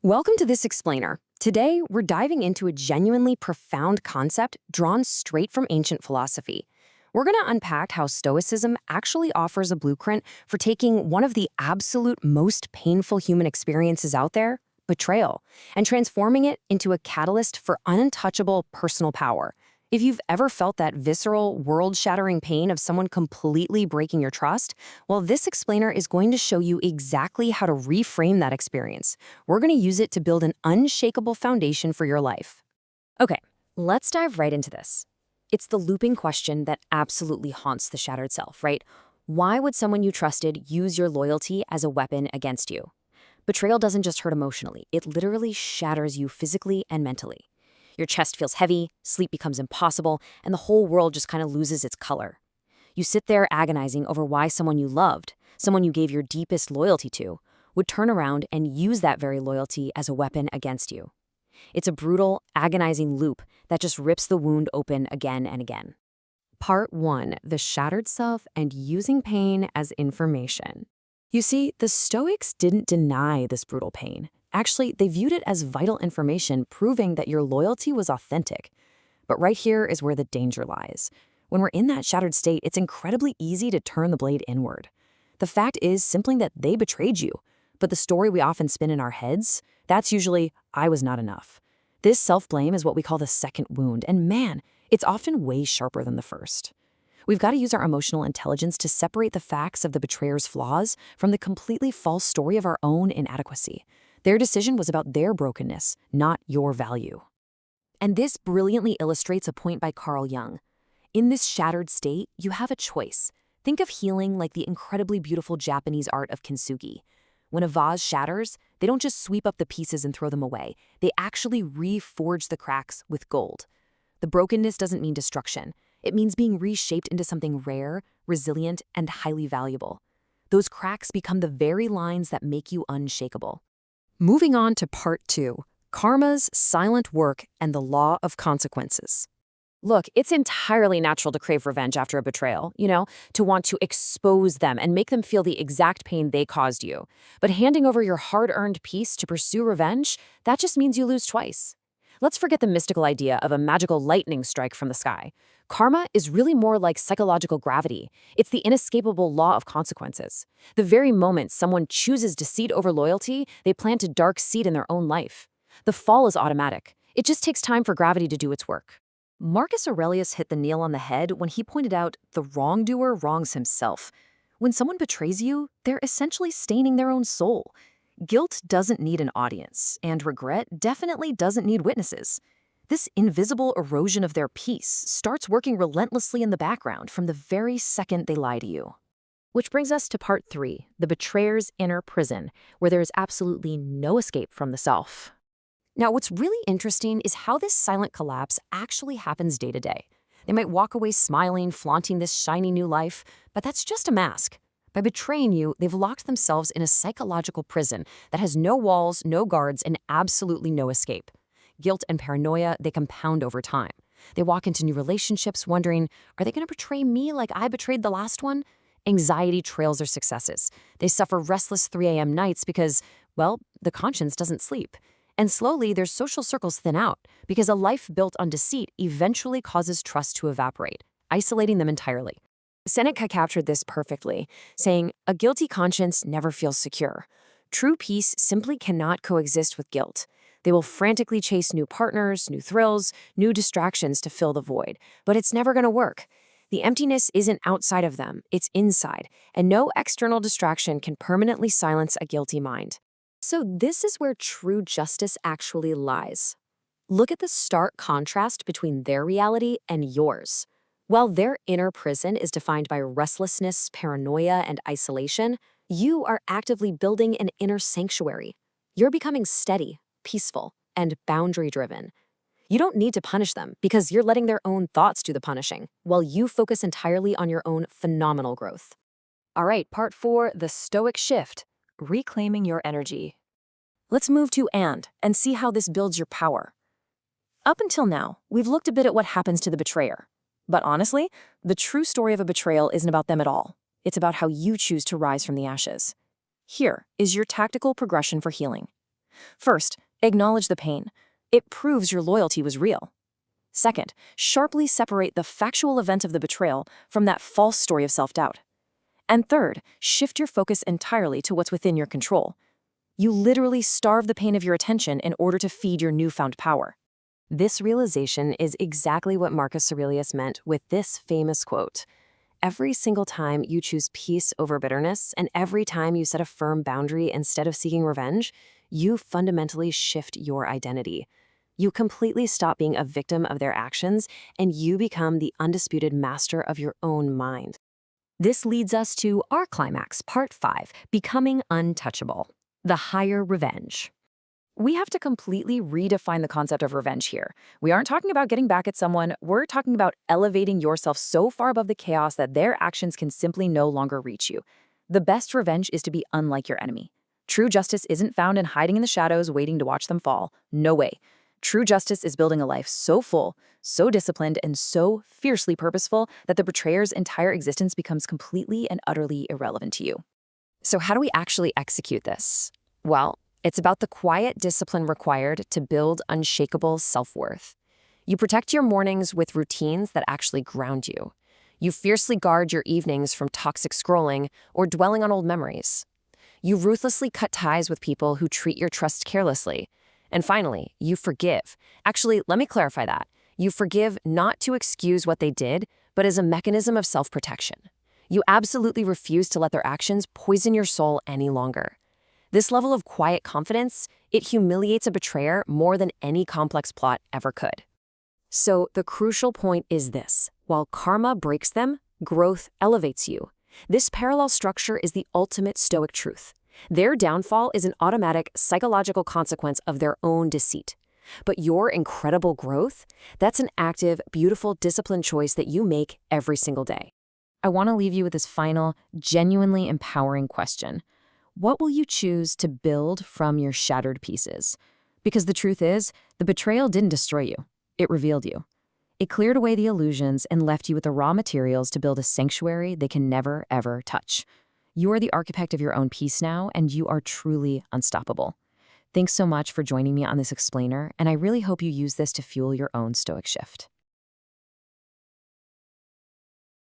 Welcome to this explainer. Today, we're diving into a genuinely profound concept drawn straight from ancient philosophy. We're going to unpack how Stoicism actually offers a blueprint for taking one of the absolute most painful human experiences out there, betrayal, and transforming it into a catalyst for untouchable personal power. If you've ever felt that visceral, world-shattering pain of someone completely breaking your trust, well, this explainer is going to show you exactly how to reframe that experience. We're going to use it to build an unshakable foundation for your life. Okay, let's dive right into this. It's the looping question that absolutely haunts the shattered self, right? Why would someone you trusted use your loyalty as a weapon against you? Betrayal doesn't just hurt emotionally, it literally shatters you physically and mentally. Your chest feels heavy, sleep becomes impossible, and the whole world just kind of loses its color. You sit there agonizing over why someone you loved, someone you gave your deepest loyalty to, would turn around and use that very loyalty as a weapon against you. It's a brutal, agonizing loop that just rips the wound open again and again. Part 1. The Shattered Self and Using Pain as Information. You see, the Stoics didn't deny this brutal pain. Actually, they viewed it as vital information proving that your loyalty was authentic. But right here is where the danger lies. When we're in that shattered state, it's incredibly easy to turn the blade inward. The fact is simply that they betrayed you. But the story we often spin in our heads, that's usually, I was not enough. This self-blame is what we call the second wound, and man, it's often way sharper than the first. We've got to use our emotional intelligence to separate the facts of the betrayer's flaws from the completely false story of our own inadequacy. Their decision was about their brokenness, not your value. And this brilliantly illustrates a point by Carl Jung. In this shattered state, you have a choice. Think of healing like the incredibly beautiful Japanese art of kintsugi. When a vase shatters, they don't just sweep up the pieces and throw them away. They actually reforge the cracks with gold. The brokenness doesn't mean destruction. It means being reshaped into something rare, resilient, and highly valuable. Those cracks become the very lines that make you unshakable. Moving on to part 2, karma's silent work and the law of consequences. Look, it's entirely natural to crave revenge after a betrayal, to want to expose them and make them feel the exact pain they caused you. But handing over your hard-earned peace to pursue revenge, that just means you lose twice. Let's forget the mystical idea of a magical lightning strike from the sky. Karma is really more like psychological gravity. It's the inescapable law of consequences. The very moment someone chooses deceit over loyalty, they plant a dark seed in their own life. The fall is automatic. It just takes time for gravity to do its work. Marcus Aurelius hit the nail on the head when he pointed out the wrongdoer wrongs himself. When someone betrays you, they're essentially staining their own soul. Guilt doesn't need an audience, and regret definitely doesn't need witnesses. This invisible erosion of their peace starts working relentlessly in the background from the very second they lie to you. Which brings us to part 3, the betrayer's inner prison, where there is absolutely no escape from the self. Now, what's really interesting is how this silent collapse actually happens day to day. They might walk away smiling, flaunting this shiny new life, but that's just a mask. By betraying you, they've locked themselves in a psychological prison that has no walls, no guards, and absolutely no escape. Guilt and paranoia, they compound over time. They walk into new relationships wondering, are they going to betray me like I betrayed the last one? Anxiety trails their successes. They suffer restless 3 a.m. nights because, well, the conscience doesn't sleep. And slowly, their social circles thin out because a life built on deceit eventually causes trust to evaporate, isolating them entirely. Seneca captured this perfectly, saying, "A guilty conscience never feels secure. True peace simply cannot coexist with guilt. They will frantically chase new partners, new thrills, new distractions to fill the void, but it's never going to work. The emptiness isn't outside of them, it's inside, and no external distraction can permanently silence a guilty mind." So this is where true justice actually lies. Look at the stark contrast between their reality and yours. While their inner prison is defined by restlessness, paranoia, and isolation, you are actively building an inner sanctuary. You're becoming steady, peaceful, and boundary-driven. You don't need to punish them because you're letting their own thoughts do the punishing, while you focus entirely on your own phenomenal growth. All right, part 4, the Stoic shift, reclaiming your energy. Let's move to and see how this builds your power. Up until now, we've looked a bit at what happens to the betrayer. But honestly, the true story of a betrayal isn't about them at all. It's about how you choose to rise from the ashes. Here is your tactical progression for healing. First, acknowledge the pain. It proves your loyalty was real. Second, sharply separate the factual event of the betrayal from that false story of self-doubt. And third, shift your focus entirely to what's within your control. You literally starve the pain of your attention in order to feed your newfound power. This realization is exactly what Marcus Aurelius meant with this famous quote. Every single time you choose peace over bitterness, and every time you set a firm boundary instead of seeking revenge, you fundamentally shift your identity. You completely stop being a victim of their actions, and you become the undisputed master of your own mind. This leads us to our climax, part 5, becoming untouchable, the higher revenge. We have to completely redefine the concept of revenge here. We aren't talking about getting back at someone, we're talking about elevating yourself so far above the chaos that their actions can simply no longer reach you. The best revenge is to be unlike your enemy. True justice isn't found in hiding in the shadows waiting to watch them fall. No way. True justice is building a life so full, so disciplined, and so fiercely purposeful that the betrayer's entire existence becomes completely and utterly irrelevant to you. So how do we actually execute this? Well, it's about the quiet discipline required to build unshakable self-worth. You protect your mornings with routines that actually ground you. You fiercely guard your evenings from toxic scrolling or dwelling on old memories. You ruthlessly cut ties with people who treat your trust carelessly. And finally, you forgive. Actually, let me clarify that. You forgive not to excuse what they did, but as a mechanism of self-protection. You absolutely refuse to let their actions poison your soul any longer. This level of quiet confidence, it humiliates a betrayer more than any complex plot ever could. So the crucial point is this. While karma breaks them, growth elevates you. This parallel structure is the ultimate Stoic truth. Their downfall is an automatic psychological consequence of their own deceit. But your incredible growth, that's an active, beautiful, disciplined choice that you make every single day. I want to leave you with this final, genuinely empowering question. What will you choose to build from your shattered pieces? Because the truth is, the betrayal didn't destroy you. It revealed you. It cleared away the illusions and left you with the raw materials to build a sanctuary they can never, ever touch. You are the architect of your own peace now, and you are truly unstoppable. Thanks so much for joining me on this explainer, and I really hope you use this to fuel your own Stoic shift.